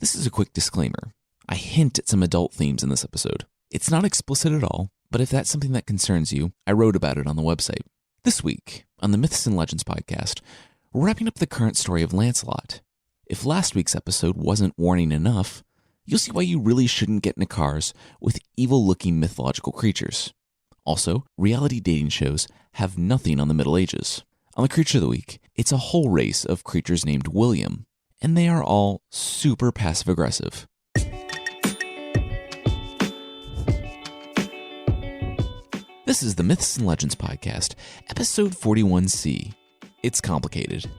This is a quick disclaimer. I hint at some adult themes in this episode. It's not explicit at all, but if that's something that concerns you, I wrote about it on the website. This week, on the Myths and Legends podcast, we're wrapping up the current story of Lancelot. If last week's episode wasn't warning enough, you'll see why you really shouldn't get into cars with evil-looking mythological creatures. Also, reality dating shows have nothing on the Middle Ages. On the Creature of the Week, it's a whole race of creatures named William, and they are all super passive-aggressive. This is the Myths and Legends podcast, episode 41C. It's complicated.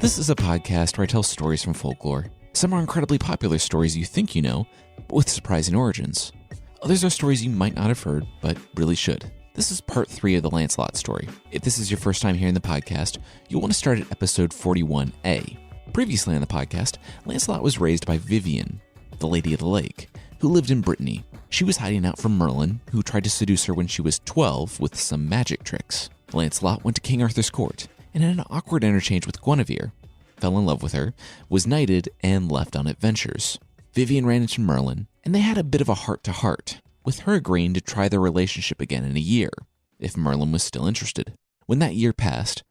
This is a podcast where I tell stories from folklore. Some are incredibly popular stories you think you know, but with surprising origins. Others are stories you might not have heard, but really should. This is part 3 of the Lancelot story. If this is your first time hearing the podcast, you'll want to start at episode 41A. Previously on the podcast, Lancelot was raised by Vivian, the Lady of the Lake, who lived in Brittany. She was hiding out from Merlin, who tried to seduce her when she was 12 with some magic tricks. Lancelot went to King Arthur's court and had an awkward interchange with Guinevere, fell in love with her, was knighted, and left on adventures. Vivian ran into Merlin, and they had a bit of a heart-to-heart, with her agreeing to try their relationship again in a year, if Merlin was still interested. When that year passed,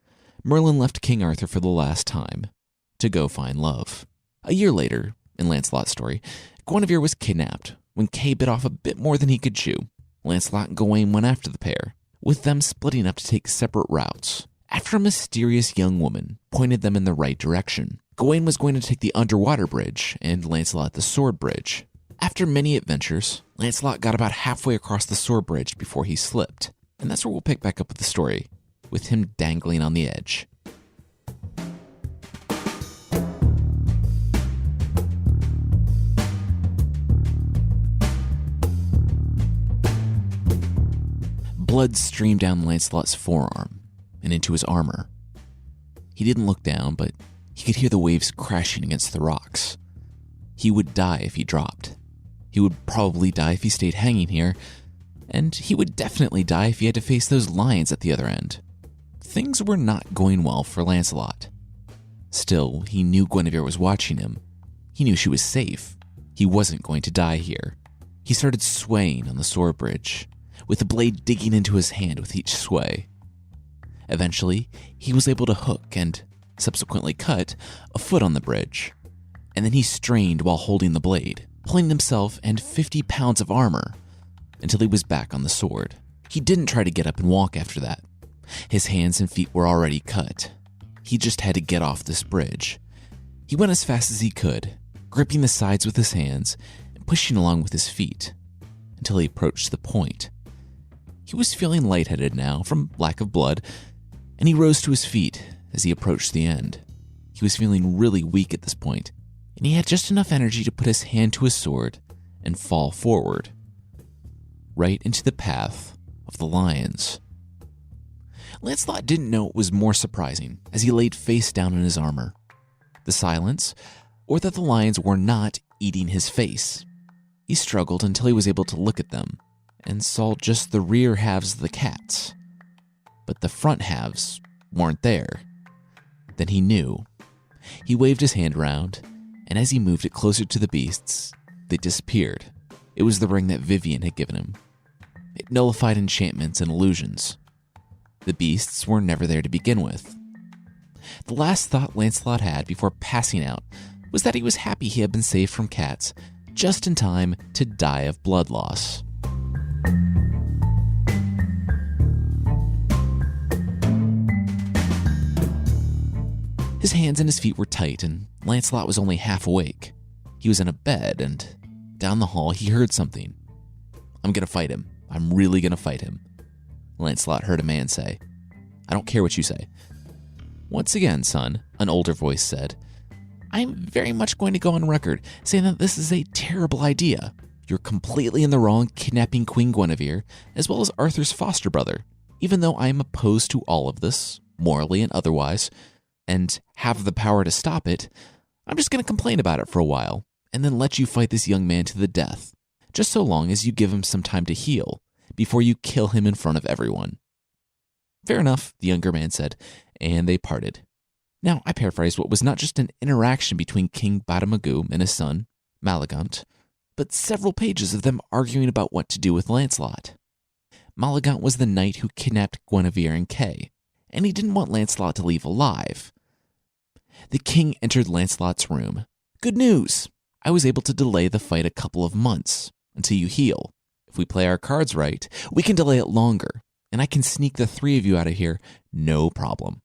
Merlin left King Arthur for the last time, to go find love. A year later, in Lancelot's story, Guinevere was kidnapped when Kay bit off a bit more than he could chew. Lancelot and Gawain went after the pair, with them splitting up to take separate routes, after a mysterious young woman pointed them in the right direction. Gawain was going to take the underwater bridge, and Lancelot the sword bridge. After many adventures, Lancelot got about halfway across the sword bridge before he slipped, and that's where we'll pick back up with the story, with him dangling on the edge. Blood streamed down Lancelot's forearm and into his armor. He didn't look down, but he could hear the waves crashing against the rocks. He would die if he dropped. He would probably die if he stayed hanging here, and he would definitely die if he had to face those lions at the other end. Things were not going well for Lancelot. Still, he knew Guinevere was watching him. He knew she was safe. He wasn't going to die here. He started swaying on the sword bridge, with the blade digging into his hand with each sway. Eventually, he was able to hook and subsequently cut a foot on the bridge, and then he strained while holding the blade, pulling himself and 50 pounds of armor until he was back on the sword. He didn't try to get up and walk after that. His hands and feet were already cut. He just had to get off this bridge. He went as fast as he could, gripping the sides with his hands and pushing along with his feet until he approached the point. He was feeling lightheaded now from lack of blood, and he rose to his feet as he approached the end. He was feeling really weak at this point, and he had just enough energy to put his hand to his sword and fall forward, right into the path of the lions. Lancelot didn't know what was more surprising as he laid face down in his armor: the silence, or that the lions were not eating his face. He struggled until he was able to look at them and saw just the rear halves of the cats, but the front halves weren't there. Then he knew. He waved his hand around, and as he moved it closer to the beasts, they disappeared. It was the ring that Vivian had given him. It nullified enchantments and illusions. The beasts were never there to begin with. The last thought Lancelot had before passing out was that he was happy he had been saved from cats just in time to die of blood loss. His hands and his feet were tight, and Lancelot was only half awake. He was in a bed, and down the hall he heard something. "I'm gonna fight him. I'm really gonna fight him," Lancelot heard a man say. "I don't care what you say." "Once again, son," an older voice said, "I'm very much going to go on record saying that this is a terrible idea. You're completely in the wrong kidnapping Queen Guinevere, as well as Arthur's foster brother. Even though I am opposed to all of this, morally and otherwise, and have the power to stop it, I'm just going to complain about it for a while, and then let you fight this young man to the death, just so long as you give him some time to heal, before you kill him in front of everyone." "Fair enough," the younger man said, and they parted. Now, I paraphrase what was not just an interaction between King Badamagu and his son, Malagant, but several pages of them arguing about what to do with Lancelot. Malagant was the knight who kidnapped Guinevere and Kay, and he didn't want Lancelot to leave alive. The king entered Lancelot's room. "Good news! I was able to delay the fight a couple of months, until you heal. If we play our cards right, we can delay it longer, and I can sneak the three of you out of here, no problem."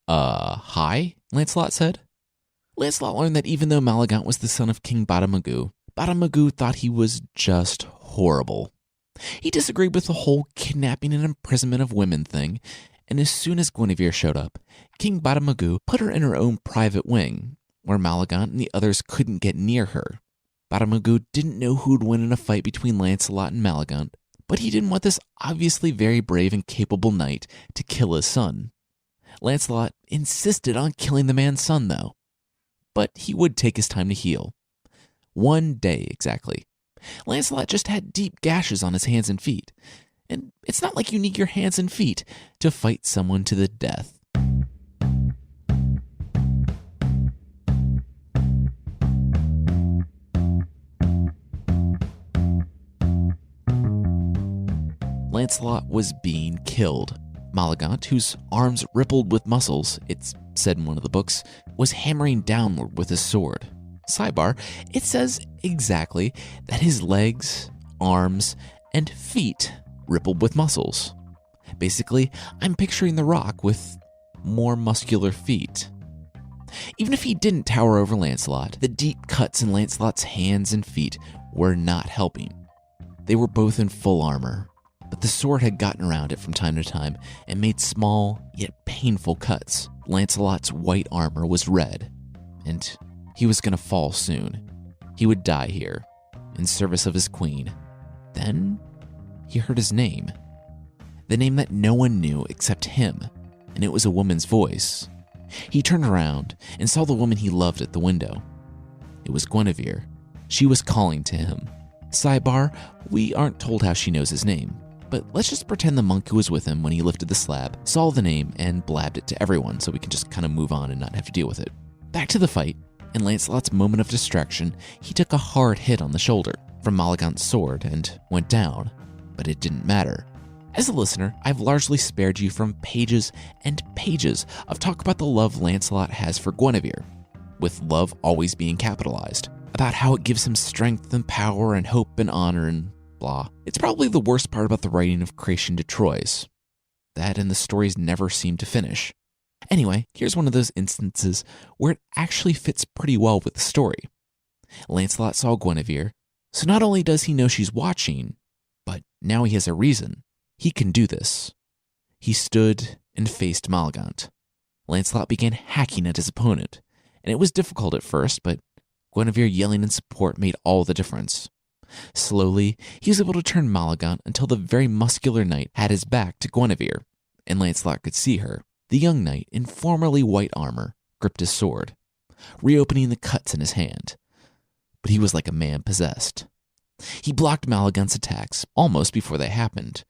Hi? Lancelot said. Lancelot learned that even though Malagant was the son of King Badamagu, Badamagu thought he was just horrible. He disagreed with the whole kidnapping and imprisonment of women thing, and as soon as Guinevere showed up, King Badamagu put her in her own private wing, where Malagant and the others couldn't get near her. Badamagu didn't know who would win in a fight between Lancelot and Malagant, but he didn't want this obviously very brave and capable knight to kill his son. Lancelot insisted on killing the man's son, though. But he would take his time to heal. 1 day, exactly. Lancelot just had deep gashes on his hands and feet. And it's not like you need your hands and feet to fight someone to the death. Lancelot was being killed. Malagant, whose arms rippled with muscles, it's said in one of the books, was hammering downward with his sword. Sidebar, it says exactly that his legs, arms, and feet rippled with muscles. Basically, I'm picturing The Rock with more muscular feet. Even if he didn't tower over Lancelot, the deep cuts in Lancelot's hands and feet were not helping. They were both in full armor, but the sword had gotten around it from time to time and made small, yet painful cuts. Lancelot's white armor was red, and he was going to fall soon. He would die here, in service of his queen. Then, he heard his name. The name that no one knew except him, and it was a woman's voice. He turned around and saw the woman he loved at the window. It was Guinevere. She was calling to him. Sidebar, we aren't told how she knows his name, but let's just pretend the monk who was with him when he lifted the slab saw the name and blabbed it to everyone so we can just kind of move on and not have to deal with it. Back to the fight. In Lancelot's moment of distraction, he took a hard hit on the shoulder from Malagant's sword and went down, but it didn't matter. As a listener, I've largely spared you from pages and pages of talk about the love Lancelot has for Guinevere, with love always being capitalized, about how it gives him strength and power and hope and honor and blah. It's probably the worst part about the writing of Creation de Troyes. That and the stories never seem to finish. Anyway, here's one of those instances where it actually fits pretty well with the story. Lancelot saw Guinevere, so not only does he know she's watching, but now he has a reason. He can do this. He stood and faced Malagant. Lancelot began hacking at his opponent, and it was difficult at first, but Guinevere yelling in support made all the difference. Slowly, he was able to turn Malagant until the very muscular knight had his back to Guinevere, and Lancelot could see her. The young knight, in formerly white armor, gripped his sword, reopening the cuts in his hand. But he was like a man possessed. He blocked Malagant's attacks almost before they happened,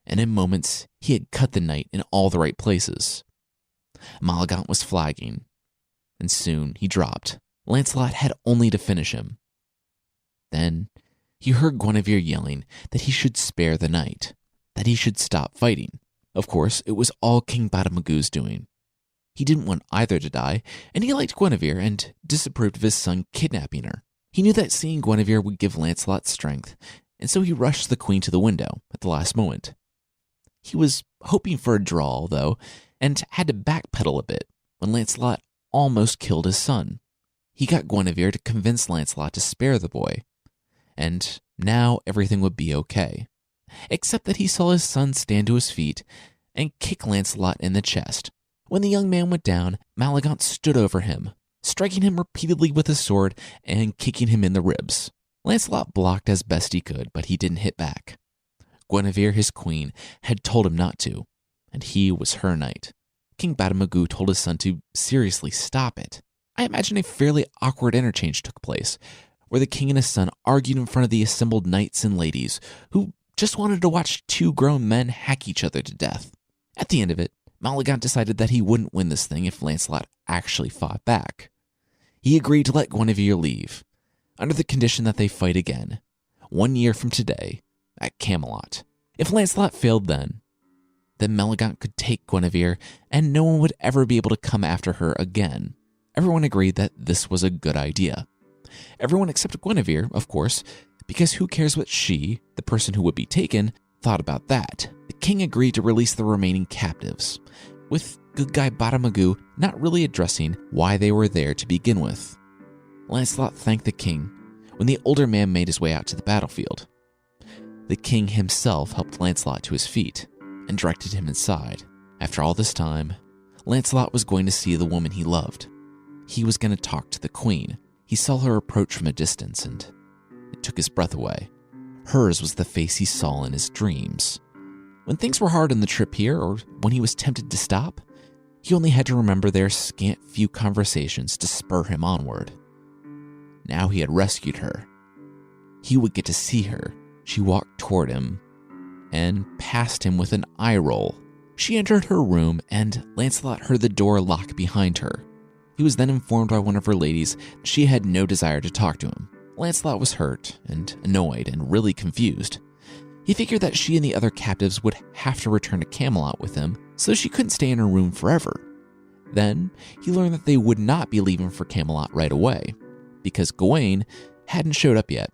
and in moments he had cut the knight in all the right places. Malagant was flagging, and soon he dropped. Lancelot had only to finish him. Then he heard Guinevere yelling that he should spare the knight, that he should stop fighting. Of course, it was all King Badamagu's doing. He didn't want either to die, and he liked Guinevere and disapproved of his son kidnapping her. He knew that seeing Guinevere would give Lancelot strength, and so he rushed the queen to the window at the last moment. He was hoping for a draw, though, and had to backpedal a bit when Lancelot almost killed his son. He got Guinevere to convince Lancelot to spare the boy, and now everything would be okay. Except that he saw his son stand to his feet and kick Lancelot in the chest. When the young man went down, Malagant stood over him, striking him repeatedly with his sword and kicking him in the ribs. Lancelot blocked as best he could, but he didn't hit back. Guinevere, his queen, had told him not to, and he was her knight. King Badamagu told his son to seriously stop it. I imagine a fairly awkward interchange took place, where the king and his son argued in front of the assembled knights and ladies, who just wanted to watch two grown men hack each other to death. At the end of it, Maligant decided that he wouldn't win this thing if Lancelot actually fought back. He agreed to let Guinevere leave, under the condition that they fight again, 1 year from today, at Camelot. If Lancelot failed then Maligant could take Guinevere, and no one would ever be able to come after her again. Everyone agreed that this was a good idea. Everyone except Guinevere, of course, because who cares what she, the person who would be taken, thought about that. The king agreed to release the remaining captives, with good guy Baramagu not really addressing why they were there to begin with. Lancelot thanked the king when the older man made his way out to the battlefield. The king himself helped Lancelot to his feet and directed him inside. After all this time, Lancelot was going to see the woman he loved. He was going to talk to the queen. He saw her approach from a distance, and it took his breath away. Hers was the face he saw in his dreams. When things were hard on the trip here, or when he was tempted to stop, he only had to remember their scant few conversations to spur him onward. Now he had rescued her. He would get to see her. She walked toward him and passed him with an eye roll. She entered her room, and Lancelot heard the door lock behind her. He was then informed by one of her ladies that she had no desire to talk to him. Lancelot was hurt and annoyed and really confused. He figured that she and the other captives would have to return to Camelot with him, so she couldn't stay in her room forever. Then he learned that they would not be leaving for Camelot right away, because Gawain hadn't showed up yet.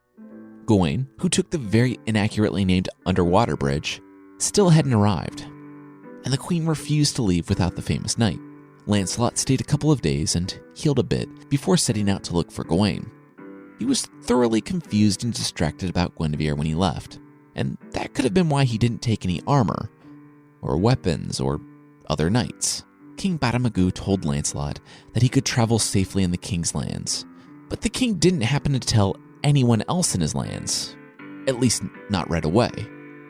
Gawain, who took the very inaccurately named underwater bridge, still hadn't arrived, and the queen refused to leave without the famous knight. Lancelot stayed a couple of days and healed a bit before setting out to look for Gawain. He was thoroughly confused and distracted about Guinevere when he left, and that could have been why he didn't take any armor, or weapons, or other knights. King Baramagu told Lancelot that he could travel safely in the king's lands, but the king didn't happen to tell anyone else in his lands, at least not right away.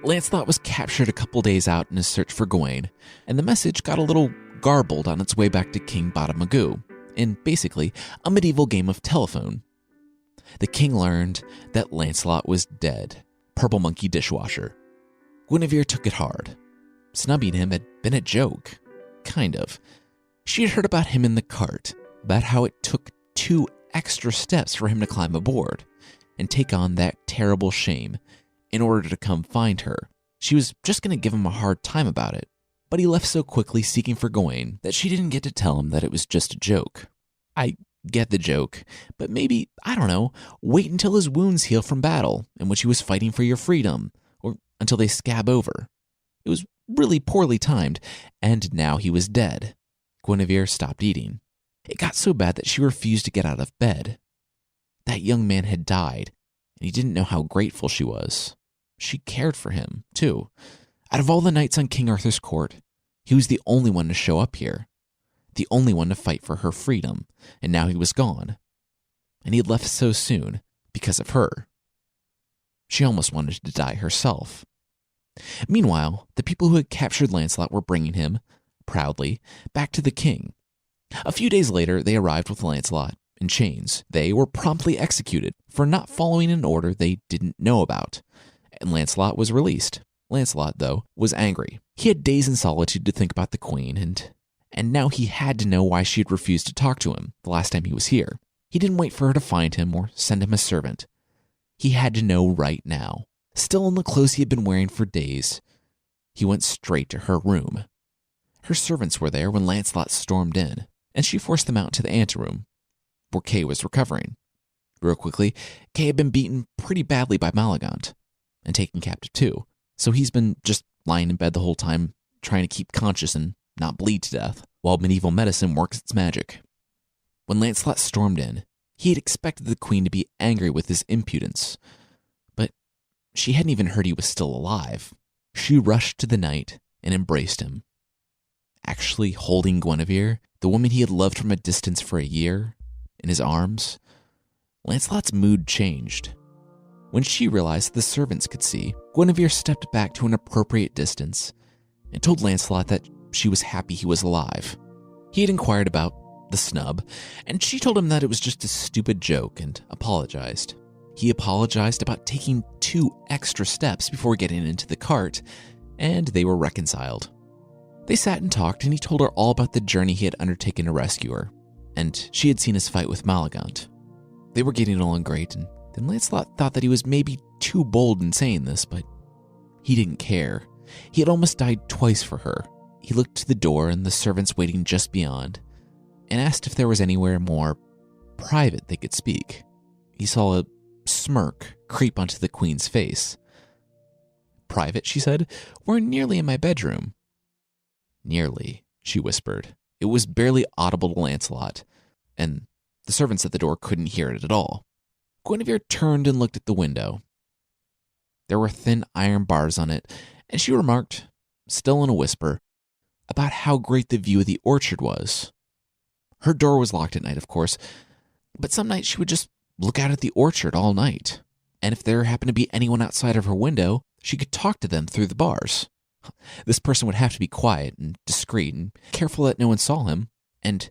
Lancelot was captured a couple days out in his search for Gawain, and the message got a little garbled on its way back to King Baramagu, in basically a medieval game of telephone. The king learned that Lancelot was dead, purple monkey dishwasher. Guinevere took it hard. Snubbing him had been a joke, kind of. She had heard about him in the cart, about how it took 2 extra steps for him to climb aboard and take on that terrible shame in order to come find her. She was just going to give him a hard time about it, but he left so quickly seeking for Gawain that she didn't get to tell him that it was just a joke. I get the joke, but maybe, I don't know, wait until his wounds heal from battle in which he was fighting for your freedom, or until they scab over. It was really poorly timed, and now he was dead. Guinevere stopped eating. It got so bad that she refused to get out of bed. That young man had died, and he didn't know how grateful she was. She cared for him, too. Out of all the knights on King Arthur's court, he was the only one to show up here, the only one to fight for her freedom, and now he was gone. And he had left so soon because of her. She almost wanted to die herself. Meanwhile, the people who had captured Lancelot were bringing him, proudly, back to the king. A few days later, they arrived with Lancelot in chains. They were promptly executed for not following an order they didn't know about, and Lancelot was released. Lancelot, though, was angry. He had days in solitude to think about the queen, and now he had to know why she had refused to talk to him the last time he was here. He didn't wait for her to find him or send him a servant. He had to know right now. Still in the clothes he had been wearing for days, he went straight to her room. Her servants were there when Lancelot stormed in, and she forced them out to the anteroom, where Kay was recovering. Real quickly, Kay had been beaten pretty badly by Maligant, and taken captive too, so he's been just lying in bed the whole time, trying to keep conscious and not bleed to death, while medieval medicine works its magic. When Lancelot stormed in, he had expected the queen to be angry with his impudence, but she hadn't even heard he was still alive. She rushed to the knight and embraced him. Actually holding Guinevere, the woman he had loved from a distance for a year, in his arms, Lancelot's mood changed. When she realized the servants could see, Guinevere stepped back to an appropriate distance and told Lancelot that she was happy he was alive. He had inquired about the snub, and she told him that it was just a stupid joke and apologized. He apologized about taking 2 extra steps before getting into the cart, and they were reconciled. They sat and talked, and he told her all about the journey he had undertaken to rescue her, and she had seen his fight with Malagant. They were getting along great, and then Lancelot thought that he was maybe too bold in saying this, but he didn't care. He had almost died twice for her. He looked to the door and the servants waiting just beyond, and asked if there was anywhere more private they could speak. He saw a smirk creep onto the queen's face. "Private," she said. "We're nearly in my bedroom." "Nearly," she whispered. It was barely audible to Lancelot, and the servants at the door couldn't hear it at all. Guinevere turned and looked at the window. There were thin iron bars on it, and she remarked, still in a whisper, about how great the view of the orchard was. Her door was locked at night, of course, but some nights she would just look out at the orchard all night, and if there happened to be anyone outside of her window, she could talk to them through the bars. This person would have to be quiet and discreet and careful that no one saw him, and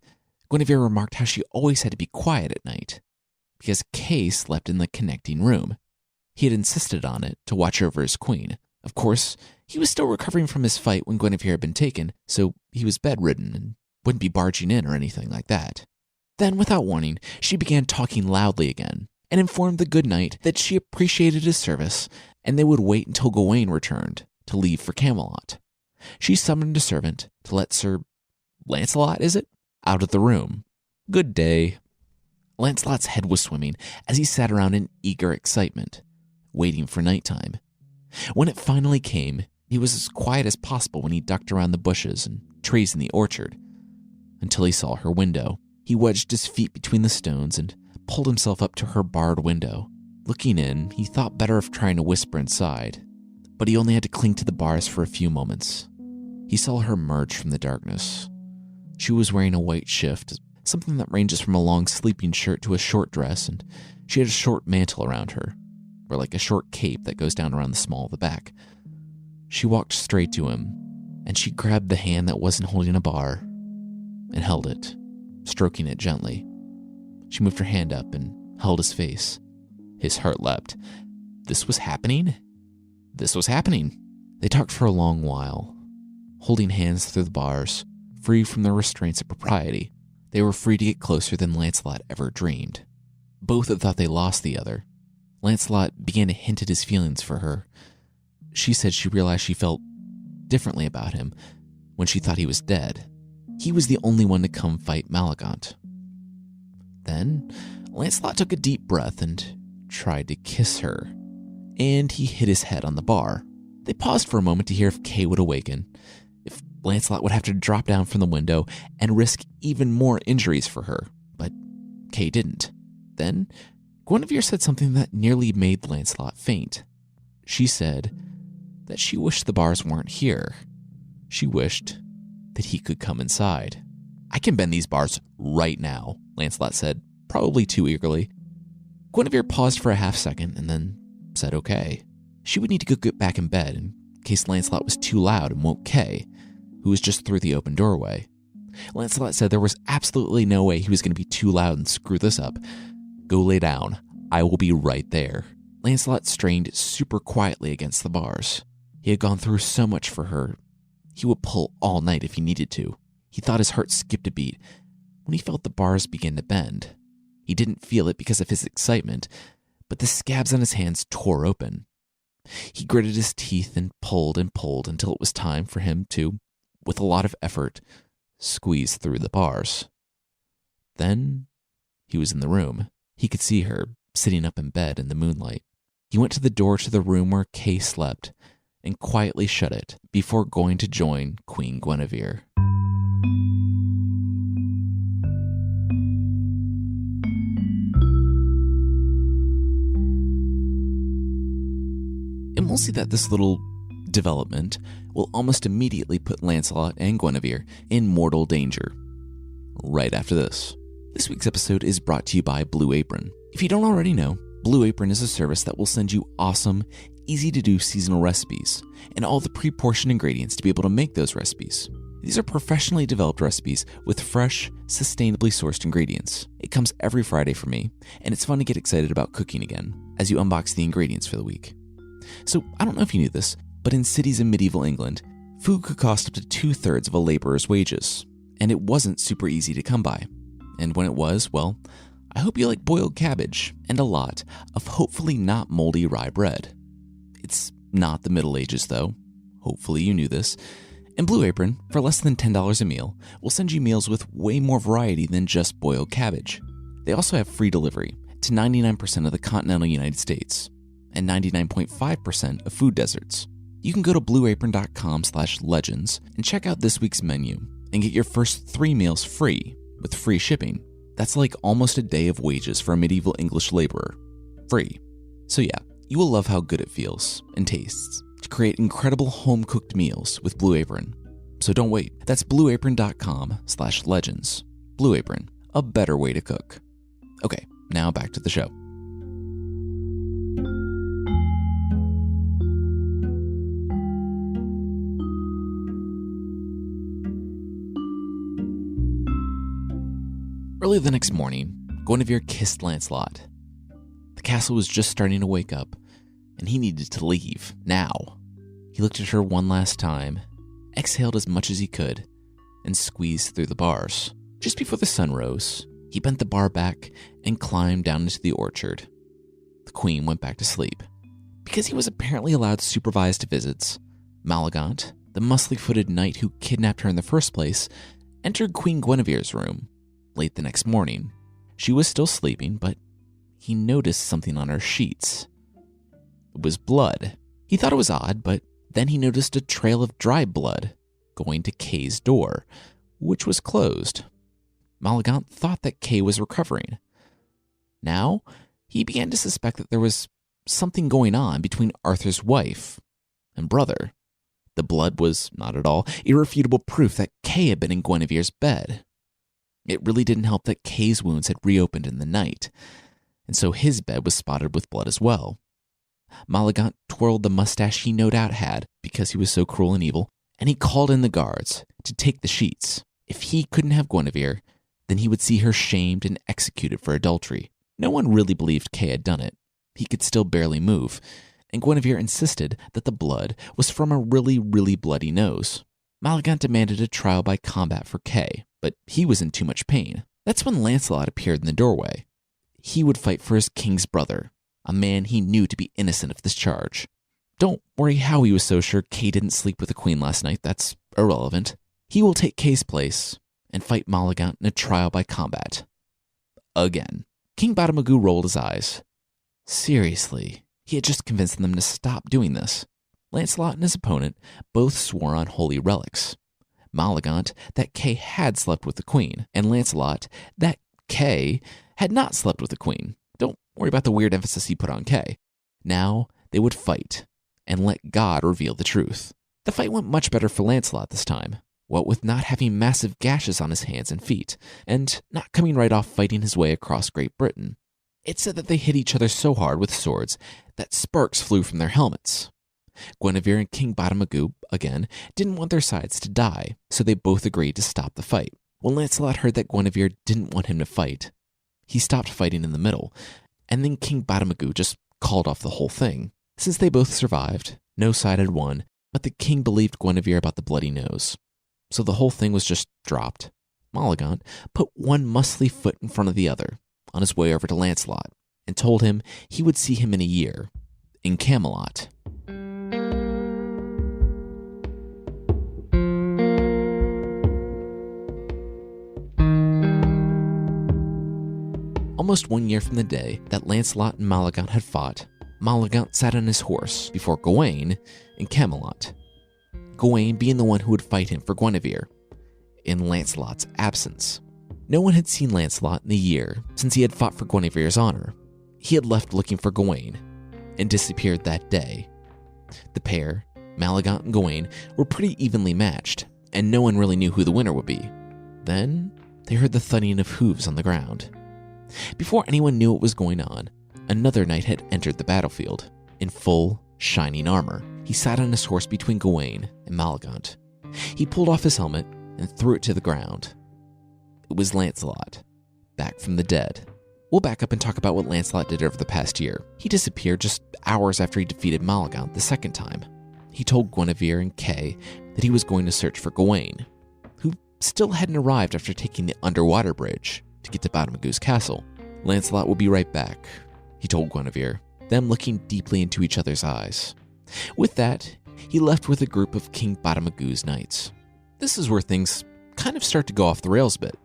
Guinevere remarked how she always had to be quiet at night, because Kay slept in the connecting room. He had insisted on it to watch over his queen. Of course, he was still recovering from his fight when Guinevere had been taken, so he was bedridden and wouldn't be barging in or anything like that. Then, without warning, she began talking loudly again, and informed the good knight that she appreciated his service, and they would wait until Gawain returned to leave for Camelot. She summoned a servant to let Sir Lancelot, is it, out of the room. Good day. Lancelot's head was swimming as he sat around in eager excitement, waiting for nighttime. When it finally came, he was as quiet as possible when he ducked around the bushes and trees in the orchard, until he saw her window. He wedged his feet between the stones and pulled himself up to her barred window. Looking in, he thought better of trying to whisper inside, but he only had to cling to the bars for a few moments. He saw her emerge from the darkness. She was wearing a white shift, something that ranges from a long sleeping shirt to a short dress, and she had a short mantle around her, or like a short cape that goes down around the small of the back. She walked straight to him, and she grabbed the hand that wasn't holding a bar and held it, stroking it gently. She moved her hand up and held his face. His heart leapt. This was happening? This was happening. They talked for a long while, holding hands through the bars, free from the restraints of propriety. They were free to get closer than Lancelot ever dreamed. Both had thought they lost the other. Lancelot began to hint at his feelings for her. She said she realized she felt differently about him when she thought he was dead. He was the only one to come fight Malagant. Then, Lancelot took a deep breath and tried to kiss her, and he hit his head on the bar. They paused for a moment to hear if Kay would awaken, if Lancelot would have to drop down from the window and risk even more injuries for her, but Kay didn't. Then, Guinevere said something that nearly made Lancelot faint. She said that she wished the bars weren't here. She wished that he could come inside. I can bend these bars right now, Lancelot said, probably too eagerly. Guinevere paused for a half second and then said okay. She would need to go get back in bed in case Lancelot was too loud and woke Kay, who was just through the open doorway. Lancelot said there was absolutely no way he was going to be too loud and screw this up. Go lay down. I will be right there. Lancelot strained super quietly against the bars. He had gone through so much for her. He would pull all night if he needed to. He thought his heart skipped a beat when he felt the bars begin to bend. He didn't feel it because of his excitement, but the scabs on his hands tore open. He gritted his teeth and pulled until it was time for him to, with a lot of effort, squeeze through the bars. Then he was in the room. He could see her sitting up in bed in the moonlight. He went to the door to the room where Kay slept and quietly shut it before going to join Queen Guinevere. And we'll see that this little development will almost immediately put Lancelot and Guinevere in mortal danger. Right after this. This week's episode is brought to you by Blue Apron. If you don't already know, Blue Apron is a service that will send you awesome, easy-to-do seasonal recipes and all the pre-portioned ingredients to be able to make those recipes. These are professionally developed recipes with fresh, sustainably sourced ingredients. It comes every Friday for me, and it's fun to get excited about cooking again as you unbox the ingredients for the week. So, I don't know if you knew this, but in cities in medieval England, Food could cost up to 2/3 of a laborer's wages, and it wasn't super easy to come by. And when it was, well, I hope you like boiled cabbage and a lot of hopefully not moldy rye bread. It's not the Middle Ages though. Hopefully you knew this. And Blue Apron, for less than $10 a meal, will send you meals with way more variety than just boiled cabbage. They also have free delivery to 99% of the continental United States and 99.5% of food deserts. You can go to blueapron.com/legends and check out this week's menu and get your first 3 meals free with free shipping. That's like almost a day of wages for a medieval English laborer. Free. So yeah, you will love how good it feels and tastes to create incredible home-cooked meals with Blue Apron. So don't wait. That's blueapron.com/legends. Blue Apron, a better way to cook. Okay, now back to the show. Early the next morning, Guinevere kissed Lancelot. The castle was just starting to wake up, and he needed to leave, now. He looked at her one last time, exhaled as much as he could, and squeezed through the bars. Just before the sun rose, he bent the bar back and climbed down into the orchard. The queen went back to sleep. Because he was apparently allowed supervised visits, Malagant, the muscly-footed knight who kidnapped her in the first place, entered Queen Guinevere's room. Late the next morning, she was still sleeping, but he noticed something on her sheets. It was blood. He thought it was odd, but then he noticed a trail of dry blood going to Kay's door, which was closed. Malagant thought that Kay was recovering. Now, he began to suspect that there was something going on between Arthur's wife and brother. The blood was not at all irrefutable proof that Kay had been in Guinevere's bed. It really didn't help that Kay's wounds had reopened in the night, and so his bed was spotted with blood as well. Malagant twirled the mustache he no doubt had because he was so cruel and evil, and he called in the guards to take the sheets. If he couldn't have Guinevere, then he would see her shamed and executed for adultery. No one really believed Kay had done it. He could still barely move, and Guinevere insisted that the blood was from a really, really bloody nose. Malagant demanded a trial by combat for Kay, but he was in too much pain. That's when Lancelot appeared in the doorway. He would fight for his king's brother, a man he knew to be innocent of this charge. Don't worry how he was so sure Kay didn't sleep with the queen last night, that's irrelevant. He will take Kay's place and fight Malagant in a trial by combat. Again. King Badamagu rolled his eyes. Seriously, he had just convinced them to stop doing this. Lancelot and his opponent both swore on holy relics. Malagant that Kay had slept with the queen, and Lancelot that Kay had not slept with the queen. Don't worry about the weird emphasis he put on Kay. Now they would fight, and let God reveal the truth. The fight went much better for Lancelot this time, what with not having massive gashes on his hands and feet, and not coming right off fighting his way across Great Britain. It said that they hit each other so hard with swords that sparks flew from their helmets. Guinevere and King Badamagu, again, didn't want their sides to die, so they both agreed to stop the fight. When Lancelot heard that Guinevere didn't want him to fight, he stopped fighting in the middle, and then King Badamagu just called off the whole thing. Since they both survived, no side had won, but the king believed Guinevere about the bloody nose. So the whole thing was just dropped. Malagant put one muscly foot in front of the other on his way over to Lancelot and told him he would see him in a year, in Camelot. Almost 1 year from the day that Lancelot and Malagant had fought, Malagant sat on his horse before Gawain in Camelot. Gawain being the one who would fight him for Guinevere, in Lancelot's absence. No one had seen Lancelot in the year since he had fought for Guinevere's honor. He had left looking for Gawain and disappeared that day. The pair, Malagant and Gawain, were pretty evenly matched, and no one really knew who the winner would be. Then they heard the thudding of hooves on the ground. Before anyone knew what was going on, another knight had entered the battlefield, in full, shining armor. He sat on his horse between Gawain and Malagant. He pulled off his helmet and threw it to the ground. It was Lancelot, back from the dead. We'll back up and talk about what Lancelot did over the past year. He disappeared just hours after he defeated Malagant the second time. he told Guinevere and Kay that he was going to search for Gawain, who still hadn't arrived after taking the underwater bridge to get to Badamagoo's castle. Lancelot will be right back, he told Guinevere, them looking deeply into each other's eyes. With that, he left with a group of King Badamagoo's knights. This is where things kind of start to go off the rails a bit.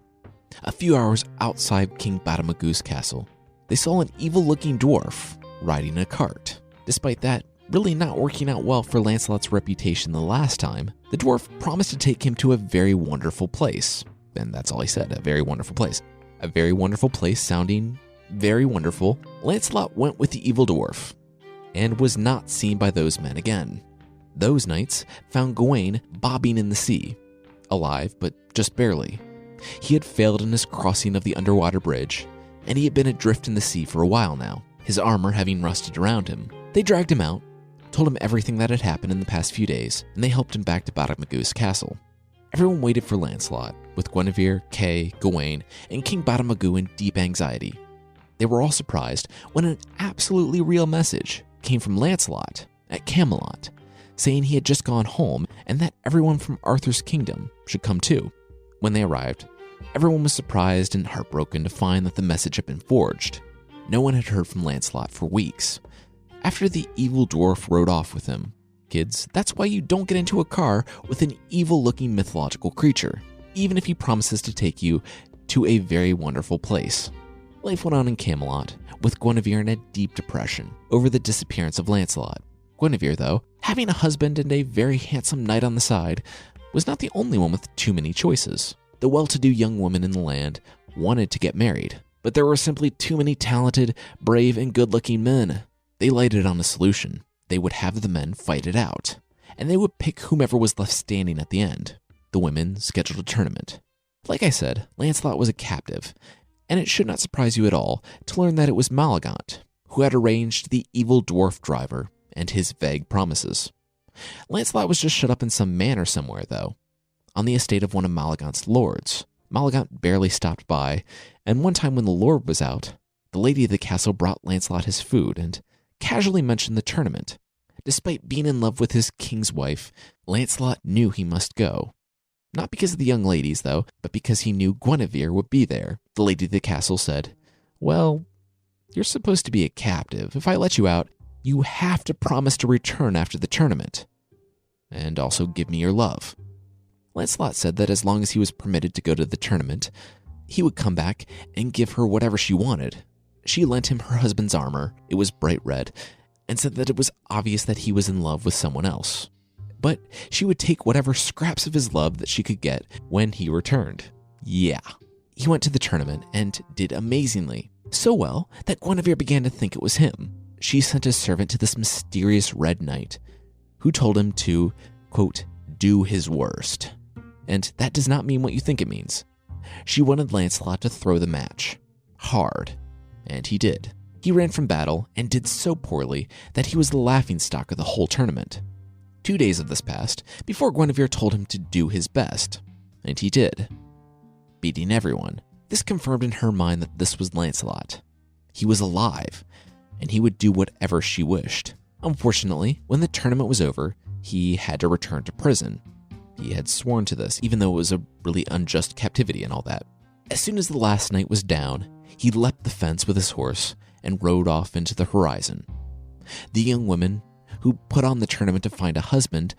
A few hours outside King Badamagoo's castle, they saw an evil-looking dwarf riding a cart. Despite that really not working out well for Lancelot's reputation the last time, the dwarf promised to take him to a very wonderful place. And that's all he said, a very wonderful place. A very wonderful place sounding very wonderful. Lancelot went with the evil dwarf and was not seen by those men again. Those knights found Gawain bobbing in the sea, alive but just barely. He had failed in his crossing of the underwater bridge, and he had been adrift in the sea for a while now, his armor having rusted around him. They dragged him out, told him everything that had happened in the past few days, and they helped him back to Badamagoo's castle. Everyone waited for Lancelot, with Guinevere, Kay, Gawain, and King Badamagoo in deep anxiety. They were all surprised when an absolutely real message came from Lancelot at Camelot, saying he had just gone home and that everyone from Arthur's kingdom should come too. When they arrived, everyone was surprised and heartbroken to find that the message had been forged. No one had heard from Lancelot for weeks. After the evil dwarf rode off with him, kids, that's why you don't get into a car with an evil-looking mythological creature, even if he promises to take you to a very wonderful place. Life went on in Camelot, with Guinevere in a deep depression over the disappearance of Lancelot. Guinevere, though, having a husband and a very handsome knight on the side, was not the only one with too many choices. The well-to-do young women in the land wanted to get married, but there were simply too many talented, brave, and good-looking men. They lighted on a solution. They would have the men fight it out, and they would pick whomever was left standing at the end. The women scheduled a tournament. Like I said, Lancelot was a captive, and it should not surprise you at all to learn that it was Malagant who had arranged the evil dwarf driver and his vague promises. Lancelot was just shut up in some manor somewhere, though, on the estate of one of Malagant's lords. Malagant barely stopped by, and one time when the lord was out, the lady of the castle brought Lancelot his food and casually mentioned the tournament. Despite being in love with his king's wife, Lancelot knew he must go. Not because of the young ladies, though, but because he knew Guinevere would be there. The lady of the castle said, "Well, you're supposed to be a captive. If I let you out, you have to promise to return after the tournament, and also give me your love." Lancelot said that as long as he was permitted to go to the tournament, he would come back and give her whatever she wanted. She lent him her husband's armor, it was bright red, and said that it was obvious that he was in love with someone else. But she would take whatever scraps of his love that she could get when he returned. Yeah. He went to the tournament and did amazingly. So well that Guinevere began to think it was him. She sent a servant to this mysterious Red Knight, who told him to, quote, do his worst. And that does not mean what you think it means. She wanted Lancelot to throw the match. Hard. And he did. He ran from battle and did so poorly that he was the laughingstock of the whole tournament. 2 days of this passed before Guinevere told him to do his best. And he did. Beating everyone. This confirmed in her mind that this was Lancelot. He was alive, and he would do whatever she wished. Unfortunately, when the tournament was over, he had to return to prison. He had sworn to this, even though it was a really unjust captivity and all that. As soon as the last night was down, he leapt the fence with his horse and rode off into the horizon. The young women who put on the tournament to find a husband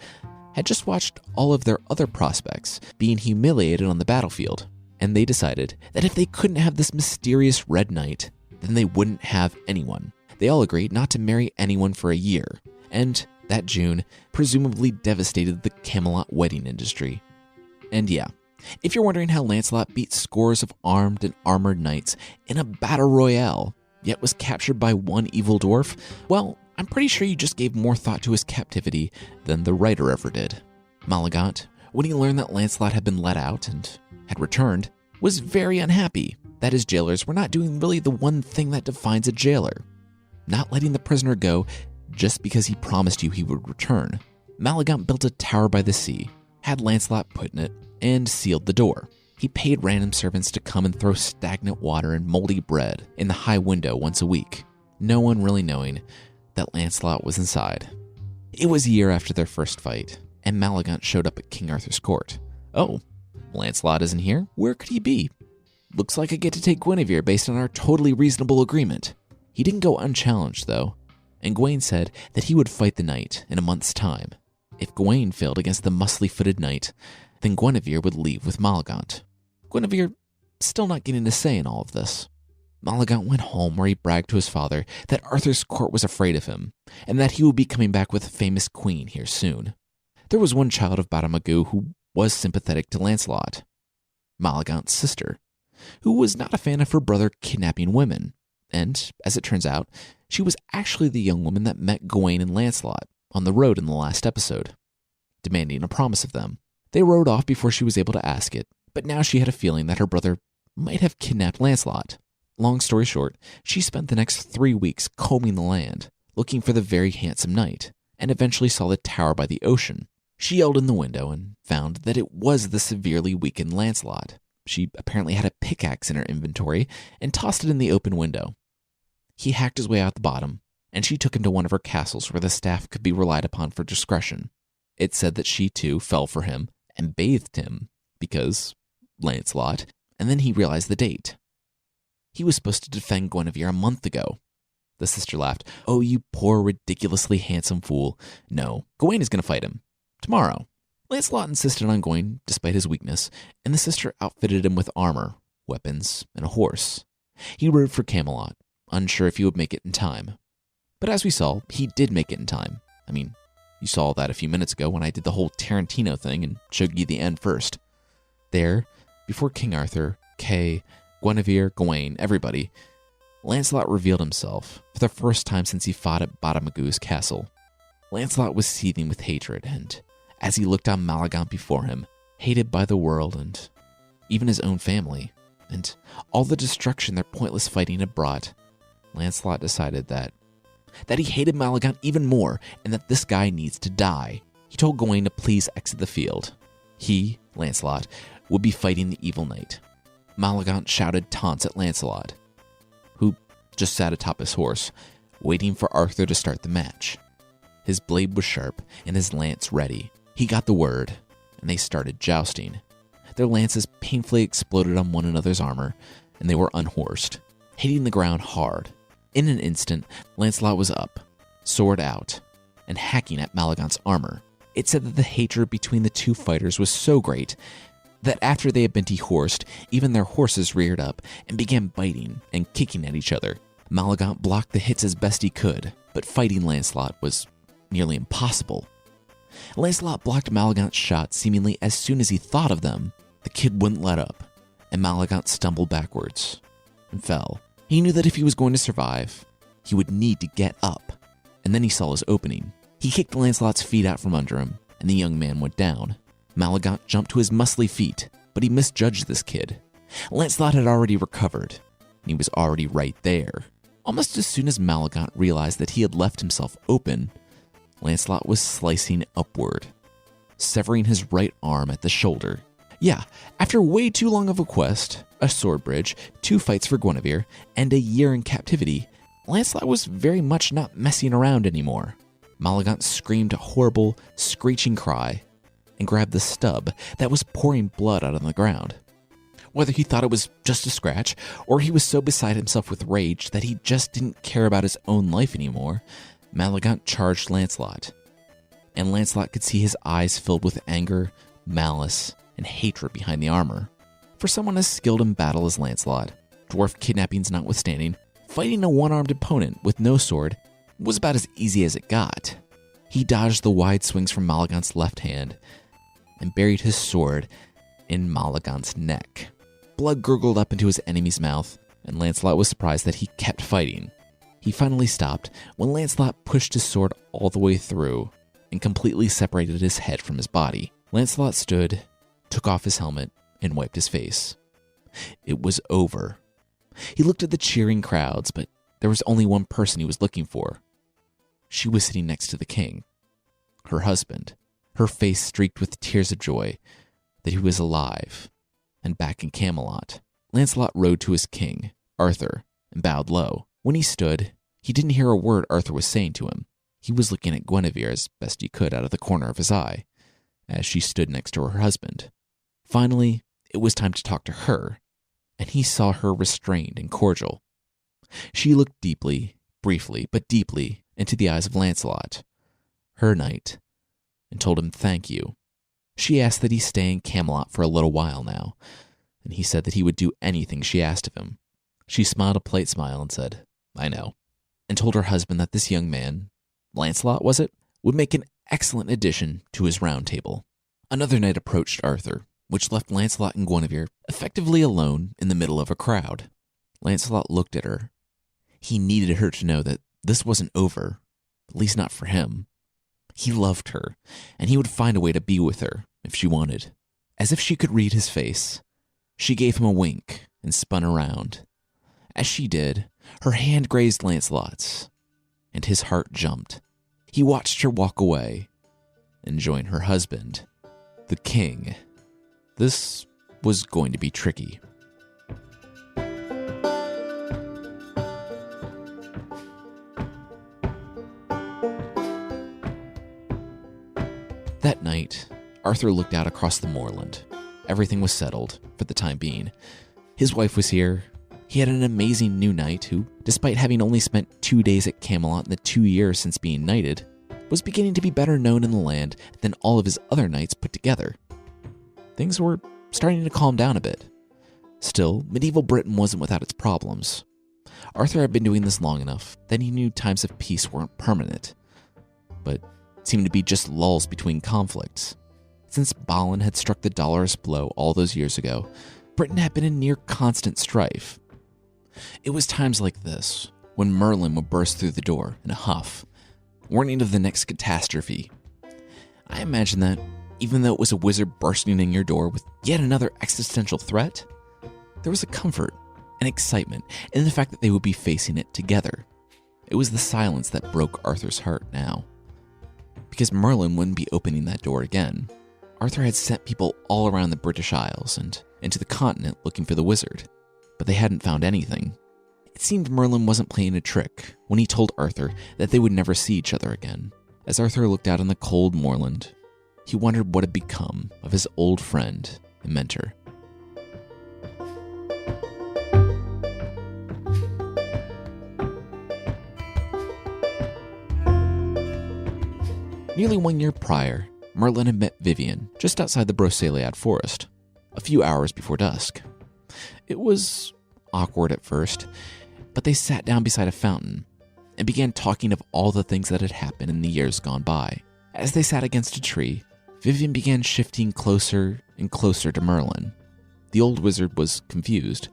had just watched all of their other prospects being humiliated on the battlefield, and they decided that if they couldn't have this mysterious Red Knight, then they wouldn't have anyone. They all agreed not to marry anyone for a year, and that June presumably devastated the Camelot wedding industry. And yeah, if you're wondering how Lancelot beat scores of armed and armored knights in a battle royale, yet was captured by one evil dwarf, well, I'm pretty sure you just gave more thought to his captivity than the writer ever did. Malagant, when he learned that Lancelot had been let out and had returned, was very unhappy that his jailers were not doing really the one thing that defines a jailer, not letting the prisoner go just because he promised you he would return. Malagant built a tower by the sea, had Lancelot put in it, and sealed the door. He paid random servants to come and throw stagnant water and moldy bread in the high window once a week, no one really knowing that Lancelot was inside. It was a year after their first fight, and Malagant showed up at King Arthur's court. Oh, Lancelot isn't here? Where could he be? Looks like I get to take Guinevere based on our totally reasonable agreement. He didn't go unchallenged, though, and Gawain said that he would fight the knight in a month's time. If Gawain failed against the muscly-footed knight, then Guinevere would leave with Malagant. Guinevere still not getting a say in all of this. Malagant went home where he bragged to his father that Arthur's court was afraid of him, and that he would be coming back with a famous queen here soon. There was one child of Badamagu who was sympathetic to Lancelot, Malagant's sister, who was not a fan of her brother kidnapping women, and, as it turns out, she was actually the young woman that met Gawain and Lancelot on the road in the last episode, demanding a promise of them. They rode off before she was able to ask it, but now she had a feeling that her brother might have kidnapped Lancelot. Long story short, she spent the next 3 weeks combing the land, looking for the very handsome knight, and eventually saw the tower by the ocean. She yelled in the window and found that it was the severely weakened Lancelot. She apparently had a pickaxe in her inventory and tossed it in the open window. He hacked his way out the bottom, and she took him to one of her castles where the staff could be relied upon for discretion. It said that she too fell for him and bathed him because Lancelot, and then he realized the date. He was supposed to defend Guinevere a month ago. The sister laughed. Oh, you poor, ridiculously handsome fool. No, Gawain is going to fight him. Tomorrow. Lancelot insisted on going, despite his weakness, and the sister outfitted him with armor, weapons, and a horse. He rode for Camelot, unsure if he would make it in time. But as we saw, he did make it in time. I mean, you saw that a few minutes ago when I did the whole Tarantino thing and showed you the end first. There, before King Arthur, Kay, Guinevere, Gawain, everybody, Lancelot revealed himself for the first time since he fought at Badamagu's castle. Lancelot was seething with hatred, and as he looked on Malagant before him, hated by the world and even his own family, and all the destruction their pointless fighting had brought, Lancelot decided that he hated Malagant even more and that this guy needs to die. He told Gawain to please exit the field. He, Lancelot, would be fighting the evil knight. Malagant shouted taunts at Lancelot, who just sat atop his horse, waiting for Arthur to start the match. His blade was sharp and his lance ready. He got the word, and they started jousting. Their lances painfully exploded on one another's armor, and they were unhorsed, hitting the ground hard. In an instant, Lancelot was up, sword out, and hacking at Malagant's armor. It said that the hatred between the two fighters was so great that after they had been dehorsed, even their horses reared up and began biting and kicking at each other. Malagant blocked the hits as best he could, but fighting Lancelot was nearly impossible. Lancelot blocked Malagant's shots seemingly as soon as he thought of them. The kid wouldn't let up, and Malagant stumbled backwards and fell. He knew that if he was going to survive, he would need to get up, and then he saw his opening. He kicked Lancelot's feet out from under him, and the young man went down. Malagant jumped to his muscly feet, but he misjudged this kid. Lancelot had already recovered, and he was already right there. Almost as soon as Malagant realized that he had left himself open, Lancelot was slicing upward, severing his right arm at the shoulder. Yeah, after way too long of a quest, a sword bridge, 2 fights for Guinevere, and a year in captivity, Lancelot was very much not messing around anymore. Malagant screamed a horrible, screeching cry and grabbed the stub that was pouring blood out on the ground. Whether he thought it was just a scratch, or he was so beside himself with rage that he just didn't care about his own life anymore, Malagant charged Lancelot, and Lancelot could see his eyes filled with anger, malice, and hatred behind the armor. For someone as skilled in battle as Lancelot, dwarf kidnappings notwithstanding, fighting a one-armed opponent with no sword was about as easy as it got. He dodged the wide swings from Malagant's left hand and buried his sword in Malagant's neck. Blood gurgled up into his enemy's mouth, and Lancelot was surprised that he kept fighting. He finally stopped when Lancelot pushed his sword all the way through and completely separated his head from his body. Lancelot stood, took off his helmet, and wiped his face. It was over. He looked at the cheering crowds, but there was only one person he was looking for. She was sitting next to the king, her husband, her face streaked with tears of joy that he was alive and back in Camelot. Lancelot rode to his king, Arthur, and bowed low. When he stood, he didn't hear a word Arthur was saying to him. He was looking at Guinevere as best he could out of the corner of his eye, as she stood next to her husband. Finally, it was time to talk to her, and he saw her restrained and cordial. She looked deeply, briefly, but deeply, into the eyes of Lancelot, her knight, and told him thank you. She asked that he stay in Camelot for a little while now, and he said that he would do anything she asked of him. She smiled a polite smile and said, I know, and told her husband that this young man, Lancelot was it, would make an excellent addition to his round table. Another night approached Arthur, which left Lancelot and Guinevere effectively alone in the middle of a crowd. Lancelot looked at her. He needed her to know that this wasn't over, at least not for him. He loved her, and he would find a way to be with her if she wanted. As if she could read his face, she gave him a wink and spun around. As she did, her hand grazed Lancelot's, and his heart jumped. He watched her walk away and join her husband, the king. This was going to be tricky. That night, Arthur looked out across the moorland. Everything was settled, for the time being. His wife was here. He had an amazing new knight who, despite having only spent 2 days at Camelot in the 2 years since being knighted, was beginning to be better known in the land than all of his other knights put together. Things were starting to calm down a bit. Still, medieval Britain wasn't without its problems. Arthur had been doing this long enough that he knew times of peace weren't permanent, but seemed to be just lulls between conflicts. Since Balin had struck the dolorous blow all those years ago, Britain had been in near constant strife. It was times like this when Merlin would burst through the door in a huff, warning of the next catastrophe. I imagine that, even though it was a wizard bursting in your door with yet another existential threat, there was a comfort and excitement in the fact that they would be facing it together. It was the silence that broke Arthur's heart now. Because Merlin wouldn't be opening that door again. Arthur had sent people all around the British Isles and into the continent looking for the wizard, but they hadn't found anything. It seemed Merlin wasn't playing a trick when he told Arthur that they would never see each other again. As Arthur looked out on the cold moorland, he wondered what had become of his old friend and mentor. Nearly 1 year prior, Merlin had met Vivian just outside the Broceliad forest, a few hours before dusk. It was awkward at first, but they sat down beside a fountain and began talking of all the things that had happened in the years gone by. As they sat against a tree, Vivian began shifting closer and closer to Merlin. The old wizard was confused,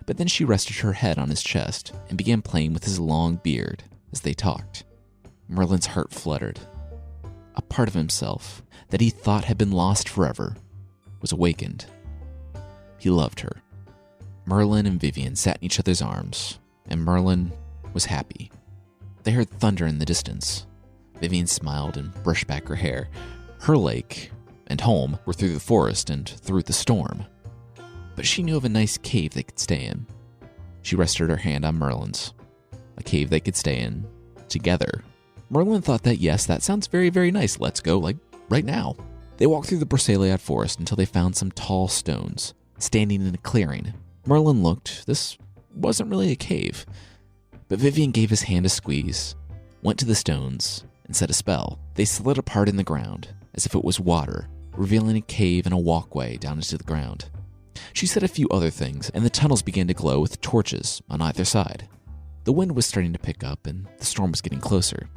but then she rested her head on his chest and began playing with his long beard as they talked. Merlin's heart fluttered. A part of himself that he thought had been lost forever was awakened. He loved her. Merlin and Vivian sat in each other's arms, and Merlin was happy. They heard thunder in the distance. Vivian smiled and brushed back her hair. Her lake and home were through the forest and through the storm. But she knew of a nice cave they could stay in. She rested her hand on Merlin's. A cave they could stay in together. Merlin thought that yes, that sounds very, very nice. Let's go, like, right now. They walked through the Broceliad forest until they found some tall stones, standing in a clearing. Merlin looked. This wasn't really a cave. But Vivian gave his hand a squeeze, went to the stones, and said a spell. They slid apart in the ground, as if it was water, revealing a cave and a walkway down into the ground. She said a few other things, and the tunnels began to glow with torches on either side. The wind was starting to pick up, and the storm was getting closer.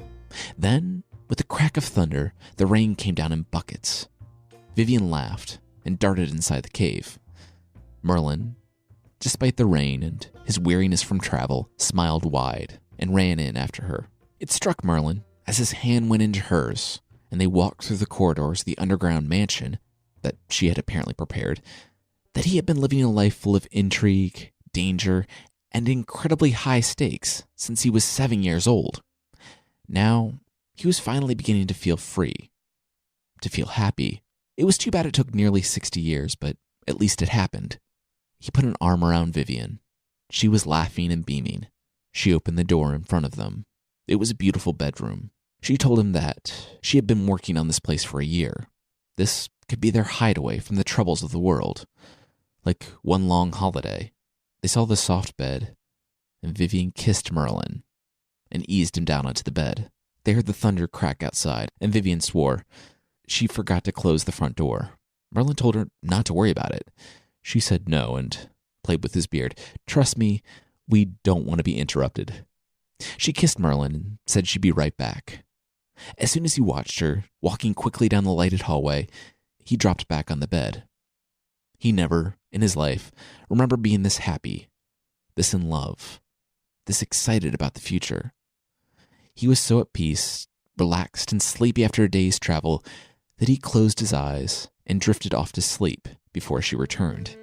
Then, with the crack of thunder, the rain came down in buckets. Vivian laughed and darted inside the cave. Merlin, despite the rain and his weariness from travel, smiled wide and ran in after her. It struck Merlin as his hand went into hers, and they walked through the corridors of the underground mansion that she had apparently prepared, that he had been living a life full of intrigue, danger, and incredibly high stakes since he was 7 years old. Now, he was finally beginning to feel free, to feel happy. It was too bad it took nearly 60 years, but at least it happened. He put an arm around Vivian. She was laughing and beaming. She opened the door in front of them. It was a beautiful bedroom. She told him that she had been working on this place for a year. This could be their hideaway from the troubles of the world. Like one long holiday, they saw the soft bed, and Vivian kissed Merlin and eased him down onto the bed. They heard the thunder crack outside, and Vivian swore she forgot to close the front door. Merlin told her not to worry about it. She said no and played with his beard. "Trust me, we don't want to be interrupted." She kissed Merlin and said she'd be right back. As soon as he watched her, walking quickly down the lighted hallway, he dropped back on the bed. He never, in his life, remembered being this happy, this in love, this excited about the future. He was so at peace, relaxed and sleepy after a day's travel, that he closed his eyes and drifted off to sleep before she returned.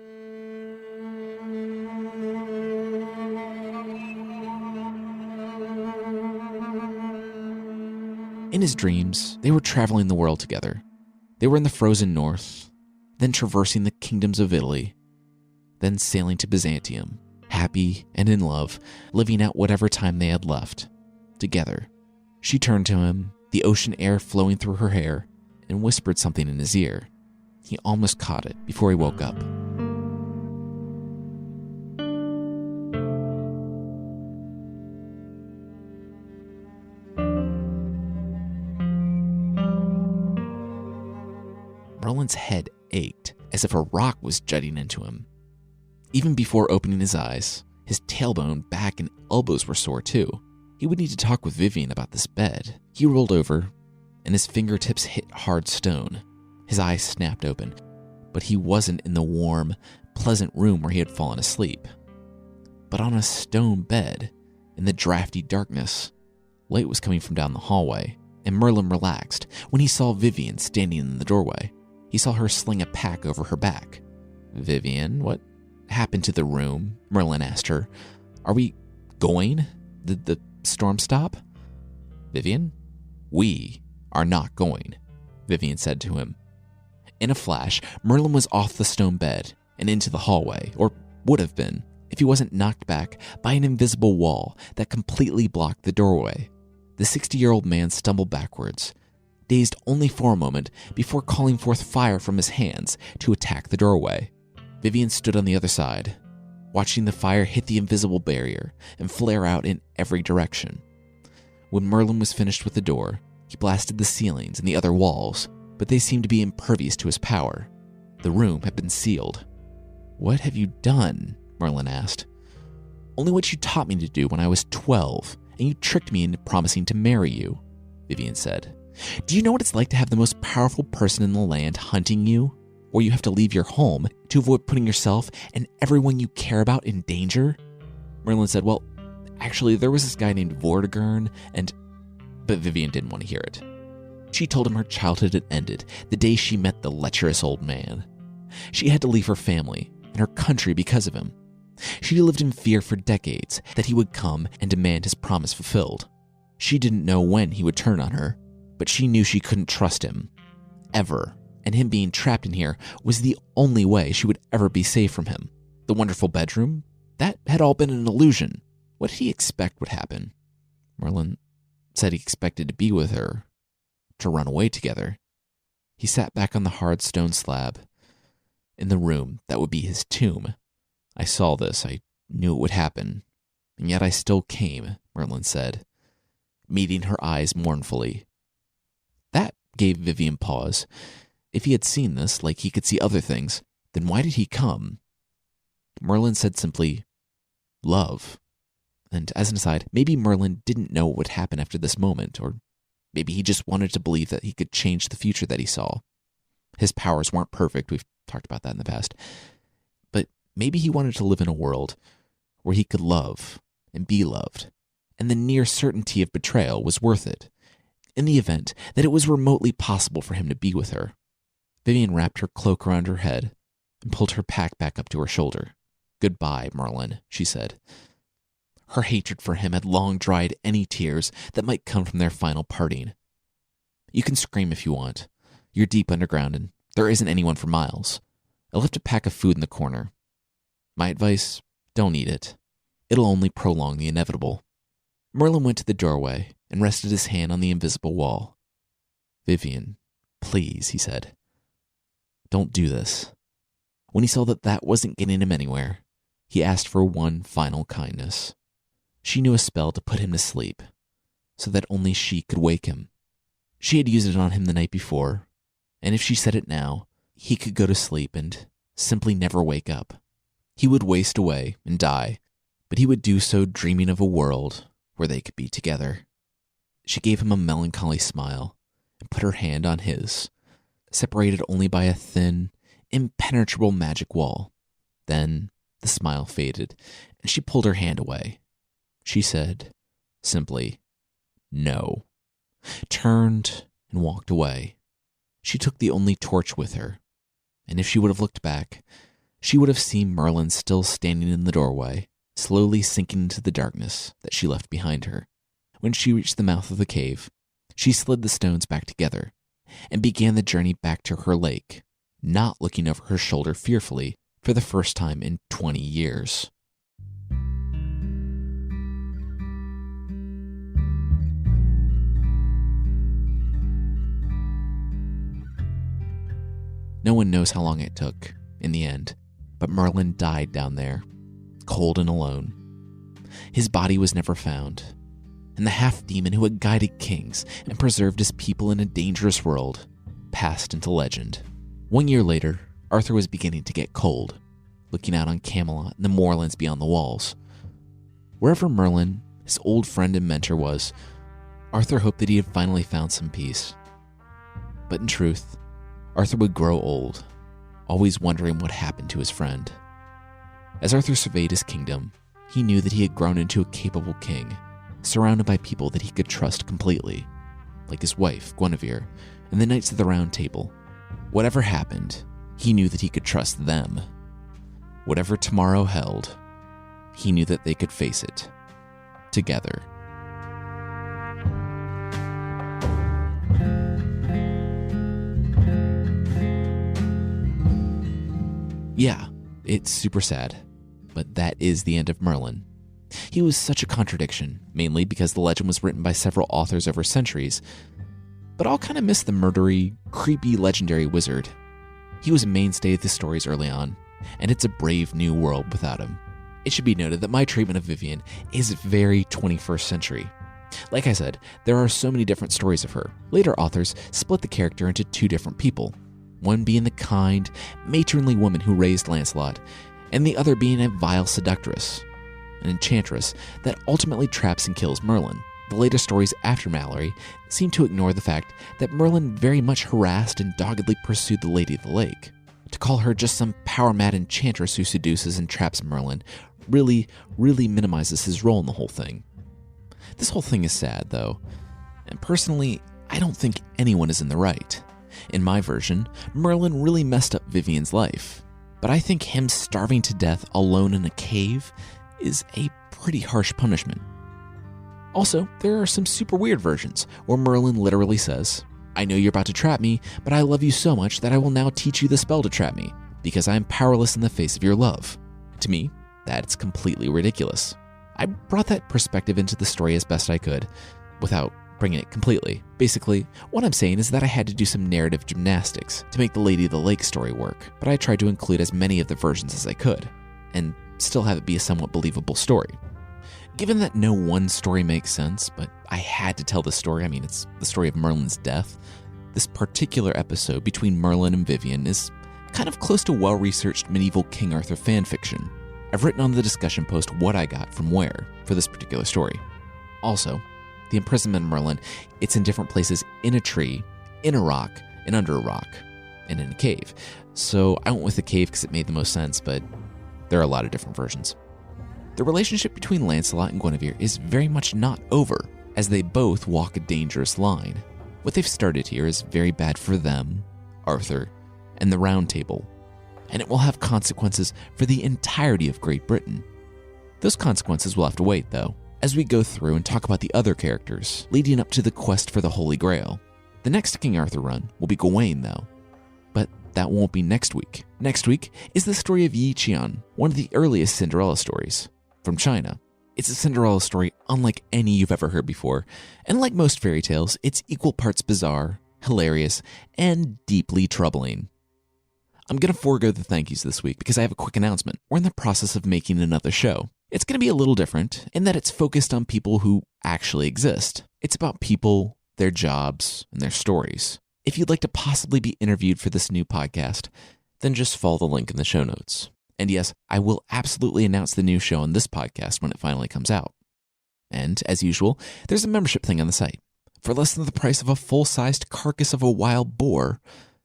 In his dreams, they were traveling the world together. They were in the frozen north, then traversing the kingdoms of Italy, then sailing to Byzantium, happy and in love, living out whatever time they had left, together. She turned to him, the ocean air flowing through her hair, and whispered something in his ear. He almost caught it before he woke up. Merlin's head ached as if a rock was jutting into him. Even before opening his eyes, his tailbone, back, and elbows were sore too. He would need to talk with Vivian about this bed. He rolled over, and his fingertips hit hard stone. His eyes snapped open, but he wasn't in the warm, pleasant room where he had fallen asleep, but on a stone bed in the drafty darkness. Light was coming from down the hallway, and Merlin relaxed when he saw Vivian standing in the doorway. He saw her sling a pack over her back. "Vivian, what happened to the room?" Merlin asked her. "Are we going? Did the storm stop?" "Vivian, we are not going," Vivian said to him. In a flash, Merlin was off the stone bed and into the hallway, or would have been, if he wasn't knocked back by an invisible wall that completely blocked the doorway. The 60-year-old man stumbled backwards, dazed only for a moment before calling forth fire from his hands to attack the doorway. Vivian stood on the other side, watching the fire hit the invisible barrier and flare out in every direction. When Merlin was finished with the door, he blasted the ceilings and the other walls, but they seemed to be impervious to his power. The room had been sealed. "What have you done?" Merlin asked. "Only what you taught me to do when I was 12, and you tricked me into promising to marry you," Vivian said. "Do you know what it's like to have the most powerful person in the land hunting you? Or you have to leave your home to avoid putting yourself and everyone you care about in danger?" Merlin said, "Well, actually, there was this guy named Vortigern, and..." But Vivian didn't want to hear it. She told him her childhood had ended the day she met the lecherous old man. She had to leave her family and her country because of him. She lived in fear for decades that he would come and demand his promise fulfilled. She didn't know when he would turn on her, but she knew she couldn't trust him, ever, and him being trapped in here was the only way she would ever be safe from him. The wonderful bedroom, that had all been an illusion. What did he expect would happen? Merlin said he expected to be with her, to run away together. He sat back on the hard stone slab in the room that would be his tomb. "I saw this, I knew it would happen, and yet I still came," Merlin said, meeting her eyes mournfully. That gave Vivian pause. If he had seen this, like he could see other things, then why did he come? Merlin said simply, "Love." And as an aside, maybe Merlin didn't know what would happen after this moment, or maybe he just wanted to believe that he could change the future that he saw. His powers weren't perfect, we've talked about that in the past. But maybe he wanted to live in a world where he could love and be loved, and the near certainty of betrayal was worth it, in the event that it was remotely possible for him to be with her. Vivian wrapped her cloak around her head and pulled her pack back up to her shoulder. "Goodbye, Merlin," she said. Her hatred for him had long dried any tears that might come from their final parting. "You can scream if you want. You're deep underground and there isn't anyone for miles. I left a pack of food in the corner. My advice, don't eat it. It'll only prolong the inevitable." Merlin went to the doorway and rested his hand on the invisible wall. "Vivian, please," he said. "Don't do this." When he saw that that wasn't getting him anywhere, he asked for one final kindness. She knew a spell to put him to sleep, so that only she could wake him. She had used it on him the night before, and if she said it now, he could go to sleep and simply never wake up. He would waste away and die, but he would do so dreaming of a world where they could be together. She gave him a melancholy smile and put her hand on his, separated only by a thin, impenetrable magic wall. Then the smile faded, and she pulled her hand away. She said, simply, "No," turned and walked away. She took the only torch with her, and if she would have looked back, she would have seen Merlin still standing in the doorway, slowly sinking into the darkness that she left behind her. When she reached the mouth of the cave, she slid the stones back together and began the journey back to her lake, not looking over her shoulder fearfully for the first time in 20 years. No one knows how long it took, in the end, but Merlin died down there, cold and alone. His body was never found, and the half-demon who had guided kings and preserved his people in a dangerous world passed into legend. 1 year later, Arthur was beginning to get cold, looking out on Camelot and the moorlands beyond the walls. Wherever Merlin, his old friend and mentor, was, Arthur hoped that he had finally found some peace. But in truth, Arthur would grow old, always wondering what happened to his friend. As Arthur surveyed his kingdom, he knew that he had grown into a capable king, surrounded by people that he could trust completely, like his wife, Guinevere, and the Knights of the Round Table. Whatever happened, he knew that he could trust them. Whatever tomorrow held, he knew that they could face it, together. Yeah, it's super sad, but that is the end of Merlin. He was such a contradiction, mainly because the legend was written by several authors over centuries, but I'll kind of miss the murdery, creepy, legendary wizard. He was a mainstay of the stories early on, and it's a brave new world without him. It should be noted that my treatment of Vivian is very 21st century. Like I said, there are so many different stories of her. Later authors split the character into two different people, one being the kind, matronly woman who raised Lancelot, and the other being a vile seductress, an enchantress that ultimately traps and kills Merlin. The later stories after Mallory seem to ignore the fact that Merlin very much harassed and doggedly pursued the Lady of the Lake. To call her just some power-mad enchantress who seduces and traps Merlin really minimizes his role in the whole thing. This whole thing is sad, though, and personally, I don't think anyone is in the right. In my version, Merlin really messed up Vivian's life, but I think him starving to death alone in a cave is a pretty harsh punishment. Also, there are some super weird versions where Merlin literally says, "I know you're about to trap me, but I love you so much that I will now teach you the spell to trap me, because I am powerless in the face of your love." To me, that's completely ridiculous. I brought that perspective into the story as best I could, without bringing it completely. Basically, what I'm saying is that I had to do some narrative gymnastics to make the Lady of the Lake story work, but I tried to include as many of the versions as I could, and still have it be a somewhat believable story. Given that no one story makes sense, but I had to tell the story, I mean, it's the story of Merlin's death, this particular episode between Merlin and Vivian is kind of close to well-researched medieval King Arthur fanfiction. I've written on the discussion post what I got from where for this particular story. Also, the imprisonment of Merlin, it's in different places in a tree, in a rock, and under a rock, and in a cave. So I went with the cave because it made the most sense, but there are a lot of different versions. The relationship between Lancelot and Guinevere is very much not over, as they both walk a dangerous line. What they've started here is very bad for them, Arthur, and the Round Table, and it will have consequences for the entirety of Great Britain. Those consequences will have to wait, though, as we go through and talk about the other characters leading up to the quest for the Holy Grail. The next King Arthur run will be Gawain, though, but that won't be next week. Next week is the story of Yi Qian, one of the earliest Cinderella stories, from China. It's a Cinderella story unlike any you've ever heard before, and like most fairy tales, it's equal parts bizarre, hilarious, and deeply troubling. I'm going to forego the thank yous this week because I have a quick announcement. We're in the process of making another show. It's going to be a little different in that it's focused on people who actually exist. It's about people, their jobs, and their stories. If you'd like to possibly be interviewed for this new podcast, then just follow the link in the show notes. And yes, I will absolutely announce the new show on this podcast when it finally comes out. And as usual, there's a membership thing on the site. For less than the price of a full-sized carcass of a wild boar,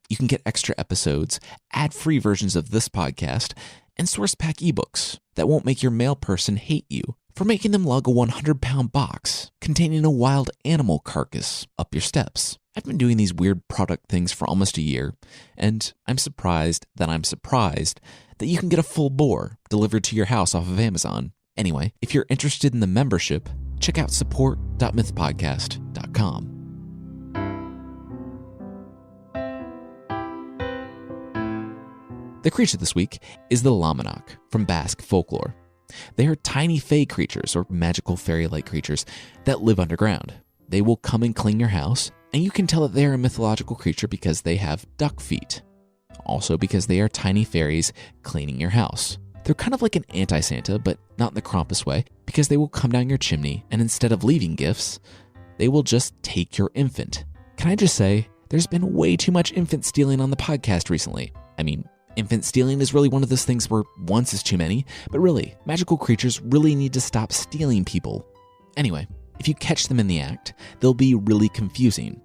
you can get extra episodes, ad-free versions of this podcast, and source pack ebooks that won't make your mail person hate you for making them lug a 100-pound box containing a wild animal carcass up your steps. I've been doing these weird product things for almost a year, and I'm surprised that you can get a full boar delivered to your house off of Amazon. Anyway, if you're interested in the membership, check out support.mythpodcast.com. The creature this week is the Lamanok from Basque folklore. They are tiny fae creatures or magical fairy-like creatures that live underground. They will come and clean your house, and you can tell that they are a mythological creature because they have duck feet. Also because they are tiny fairies cleaning your house. They're kind of like an anti-Santa, but not in the Krampus way, because they will come down your chimney, and instead of leaving gifts, they will just take your infant. Can I just say, there's been way too much infant stealing on the podcast recently. I mean, infant stealing is really one of those things where once is too many, but really, magical creatures really need to stop stealing people. Anyway, if you catch them in the act, they'll be really confusing,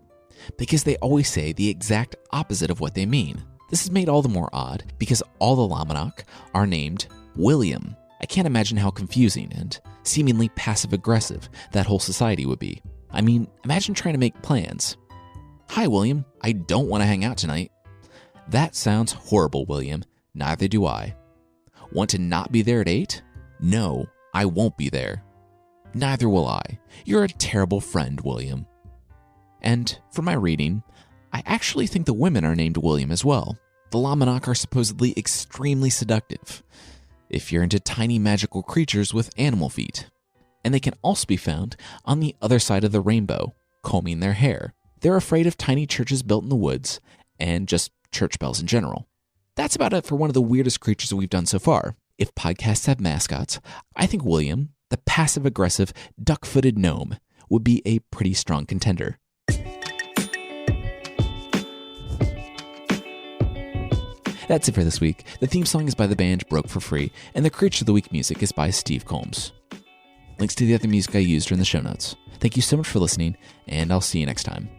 because they always say the exact opposite of what they mean. This is made all the more odd because all the Lamanok are named William. I can't imagine how confusing and seemingly passive-aggressive that whole society would be. I mean, imagine trying to make plans. Hi, William. I don't want to hang out tonight. That sounds horrible, William. Neither do I. Want to not be there at 8? No, I won't be there. Neither will I. You're a terrible friend, William. And for my reading, I actually think the women are named William as well. The Lamanok are supposedly extremely seductive, if you're into tiny magical creatures with animal feet. And they can also be found on the other side of the rainbow, combing their hair. They're afraid of tiny churches built in the woods, and just church bells in general. That's about it for one of the weirdest creatures we've done so far. If podcasts have mascots, I think William, the passive-aggressive, duck-footed gnome, would be a pretty strong contender. That's it for this week. The theme song is by the band Broke for Free, and the Creature of the Week music is by Steve Combs. Links to the other music I used are in the show notes. Thank you so much for listening, and I'll see you next time.